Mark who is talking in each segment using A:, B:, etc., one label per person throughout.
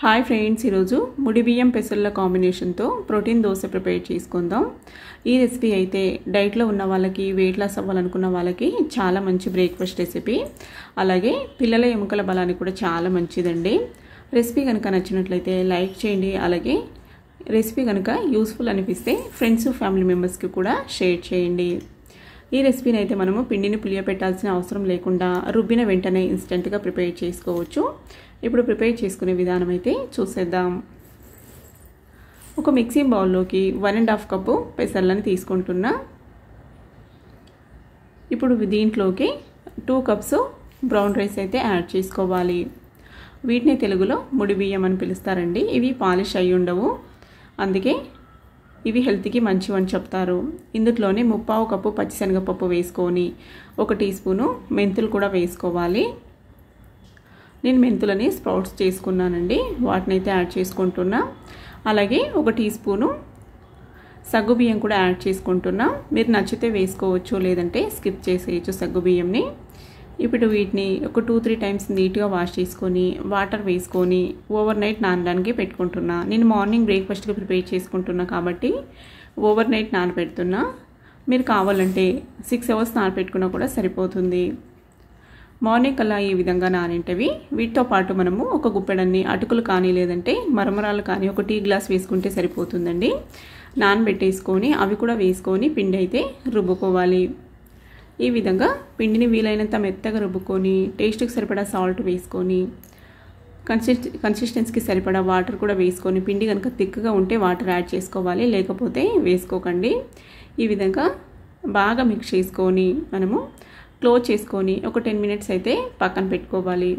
A: Hi friends, ఈరోజు ముడి బియ్యం పెసర్ల కాంబినేషన్తో ప్రోటీన్ దోశ ప్రిపేర్ చేసుకుందాం. ఈ రెసిపీ అయితే డైట్లో ఉన్న వాళ్ళకి, వెయిట్ లాస్ అవ్వాలనుకున్న వాళ్ళకి చాలా మంచి బ్రేక్ఫాస్ట్ రెసిపీ. అలాగే పిల్లల ఎముకల బలానికి కూడా చాలా మంచిదండి. రెసిపీ కనుక నచ్చినట్లయితే లైక్ చేయండి. అలాగే రెసిపీ కనుక యూస్ఫుల్ అనిపిస్తే ఫ్రెండ్స్, ఫ్యామిలీ మెంబర్స్కి కూడా షేర్ చేయండి. ఈ రెసిపీని అయితే మనము పిండిని పులియబెట్టాల్సిన అవసరం లేకుండా రుబ్బిన వెంటనే ఇన్స్టెంట్గా ప్రిపేర్ చేసుకోవచ్చు. ఇప్పుడు ప్రిపేర్ చేసుకునే విధానం అయితే చూసేద్దాం. ఒక మిక్సీ బౌల్లోకి 1.5 కప్పు పెసర్లను తీసుకుంటున్నా. ఇప్పుడు దీంట్లోకి 2 కప్స్ బ్రౌన్ రైస్ అయితే యాడ్ చేసుకోవాలి. వీటిని తెలుగులో ముడి బియ్యం అని పిలుస్తారండి. ఇవి పాలిష్ అయి ఉండవు, అందుకే ఇవి హెల్త్కి మంచివని చెప్తారు. ఇందులోనే 1/4 కప్పు పచ్చిశనగపప్పు వేసుకొని 1 టీ స్పూను మెంతులు కూడా వేసుకోవాలి. నేను మెంతులని స్ప్రౌట్స్ చేసుకున్నానండి, వాటిని అయితే యాడ్ చేసుకుంటున్నా. అలాగే 1 టీ స్పూను సగ్గుబియ్యం కూడా యాడ్ చేసుకుంటున్నా. మీరు నచ్చితే వేసుకోవచ్చు, లేదంటే స్కిప్ చేసేయచ్చు సగ్గుబియ్యంని. ఇప్పుడు వీటిని ఒక 2-3 టైమ్స్ నీట్గా వాష్ చేసుకొని వాటర్ వేసుకొని ఓవర్ నైట్ నానడానికి పెట్టుకుంటున్నా. నేను మార్నింగ్ బ్రేక్ఫాస్ట్కి ప్రిపేర్ చేసుకుంటున్నా కాబట్టి ఓవర్ నైట్ నానబెడుతున్నా. మీరు కావాలంటే 6 అవర్స్ నానబెట్టుకున్నా కూడా సరిపోతుంది. మార్నింగ్ కల్లా ఈ విధంగా నానింటవి. వీటితో పాటు మనము ఒక గుప్పెడన్ని అటుకులు కానీ లేదంటే మరమరాలు కానీ ఒక టీ గ్లాస్ వేసుకుంటే సరిపోతుందండి. నానబెట్టేసుకొని అవి కూడా వేసుకొని పిండి అయితే రుబ్బుకోవాలి. ఈ విధంగా పిండిని వీలైనంత మెత్తగా రుబ్బుకొని టేస్ట్కి సరిపడా సాల్ట్ వేసుకొని కన్సిస్టెన్సీకి సరిపడా వాటర్ కూడా వేసుకొని, పిండి కనుక థిక్గా ఉంటే వాటర్ యాడ్ చేసుకోవాలి, లేకపోతే వేసుకోకండి. ఈ విధంగా బాగా మిక్స్ చేసుకొని మనము క్లోజ్ చేసుకొని ఒక 10 మినిట్స్ అయితే పక్కన పెట్టుకోవాలి.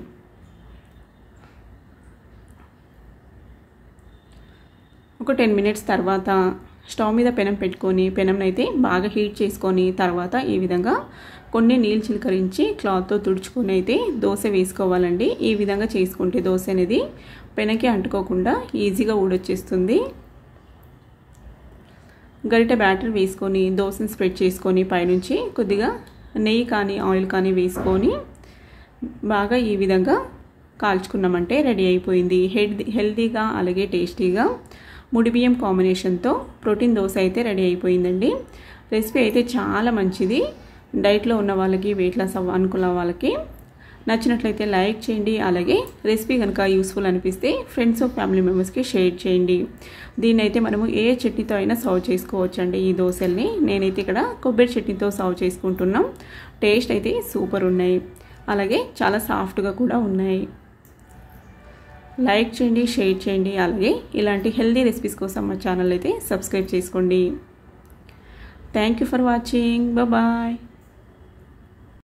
A: ఒక 10 మినిట్స్ తర్వాత స్టవ్ మీద పెనం పెట్టుకొని పెనంనైతే బాగా హీట్ చేసుకొని తర్వాత ఈ విధంగా కొన్ని నీళ్ళు చిలకరించి క్లాత్తో తుడుచుకొని అయితే దోశ వేసుకోవాలండి. ఈ విధంగా చేసుకుంటే దోశ అనేది పెనకి అంటుకోకుండా ఈజీగా ఊడొచ్చేస్తుంది. గరిటె బ్యాటర్ వేసుకొని దోశని స్ప్రెడ్ చేసుకొని పైనుంచి కొద్దిగా నెయ్యి కానీ ఆయిల్ కానీ వేసుకొని బాగా ఈ విధంగా కాల్చుకున్నామంటే రెడీ అయిపోయింది. హెల్తీగా అలాగే టేస్టీగా ముడి బియ్యం కాంబినేషన్తో ప్రోటీన్ దోశ అయితే రెడీ అయిపోయిందండి. రెసిపీ అయితే చాలా మంచిది. డైట్లో ఉన్న వాళ్ళకి, వెయిట్ లాస్ అనుకున్న వాళ్ళకి నచ్చినట్లయితే లైక్ చేయండి. అలాగే రెసిపీ కనుక యూస్ఫుల్ అనిపిస్తే ఫ్రెండ్స్, ఫ్యామిలీ మెంబర్స్కి షేర్ చేయండి. దీన్ని అయితే మనము ఏ చట్నీతో అయినా సర్వ్ చేసుకోవచ్చండి. ఈ దోశల్ని నేనైతే ఇక్కడ కొబ్బరి చట్నీతో సర్వ్ చేసుకుంటున్నాం. టేస్ట్ అయితే సూపర్ ఉన్నాయి, అలాగే చాలా సాఫ్ట్గా కూడా ఉన్నాయి. లైక్ చేయండి, షేర్ చేయండి. అలాగే ఇలాంటి హెల్తీ రెసిపీస్ కోసం మా ఛానల్ అయితే సబ్స్క్రైబ్ చేసుకోండి. Thank you for watching. Bye.